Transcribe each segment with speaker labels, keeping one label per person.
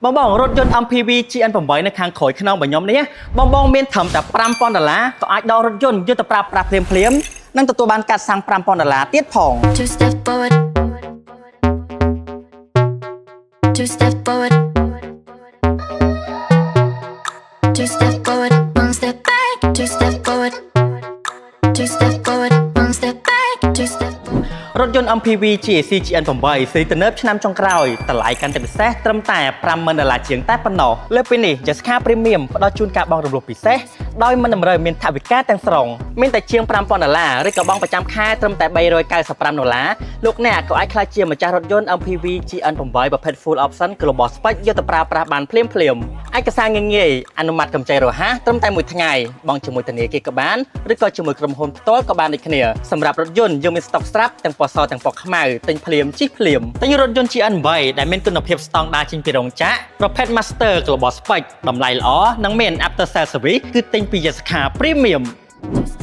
Speaker 1: បងរថយន្ត MPV GN8 នៅខាងក្រោយខ្នងរបស់ខ្ញុំនេះបងមានត្រឹមតែ$5,000ក៏អាចដករថយន្តយកទៅប្រើប្រាស់ភ្លាមៗនិងទទួលបានកាត់សាំង$5,000ទៀតផង
Speaker 2: Two step forward. Two step forward. Two step forward. One step back. Two step forward. Two step forward. One step back. Two step forward.
Speaker 1: រថយន្ត MPV GAC GN8 សេរីទំនើបឆ្នាំចុងក្រោយតម្លៃកាន់តែពិសេសត្រឹមតែ$50,000ជាងតែប៉ុណ្ណោះលើពីនេះ Jessica Premium ផ្ដល់ជូនការបង់រំលោះពិសេសដោយមិនតម្រូវមានថវិកាទាំងស្រុងមានតែជាង$5,000ឬក៏បង់ប្រចាំខែត្រឹមតែ$395លោកអ្នកក៏អាចក្លាយជាម្ចាស់រថយន្ត MPV GN8 ប្រភេទ Full Option Global Spec យកទៅប្រើប្រាស់បានភ្លាមឯកសារងាយអនុម័តកម្ចីរហ័សត្រឹមតែមួយថ្ងៃបង់ជាមួយធនាគារក៏បានឬក៏ជាមួយក្រុមហ៊ុនផ្ទាល់ក៏បានដូចគ្នាសម្រាប់រថយន្តយើងមានស្តុកស្រាប់ទាំងពណ៌សទាំងពណ៌ខ្មៅទិញភ្លាមជិះភ្លាមទិញរថយន្ត GN8 ដែលមានគុណភាពស្តង់ដារចេញពីរោងចក្រប្រភេទ Master Global Spec តម្លៃល្អនិងមាន After Sales Service គឺទិញពី Jessica Premium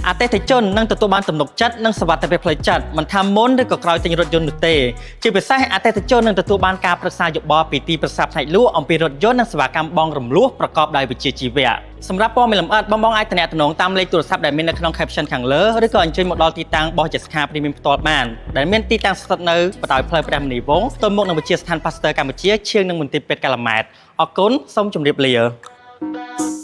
Speaker 1: អតិថិជននឹងទទួលបានទំនុកចិត្តនិងសុវត្ថិភាពផ្លូវចិត្តមិនថាមុនឬក៏ក្រោយទិញរថយន្តនោះទេជាពិសេសអតិថិជននឹងទទួលបានការប្រឹក្សាយោបល់ពីទីប្រឹក្សាផ្នែកលក់អំពីរថយន្តនិងសេវាកម្មបង់រំលោះប្រកបដោយវិជ្ជាជីវៈសម្រាប់ព័ត៌មានលម្អិតបងអាចទំនាក់ទំនងតាមលេខទូរស័ព្ទដែលមាននៅក្នុង caption ខាងលើឬក៏អញ្ជើញមកដល់ទីតាំងរបស់ Jessica Premium ផ្ទាល់បានដែលមានទីតាំងស្ថិតនៅបណ្ដោយផ្លូវព្រះមុនីវង្សទល់មុខនឹងវិទ្យាស្ថាន Pasteur កម្ពុជាឈៀងនឹងមន្ទីរពេទ្យកាឡាម៉ែតអរគុណសូមជម្រាបលា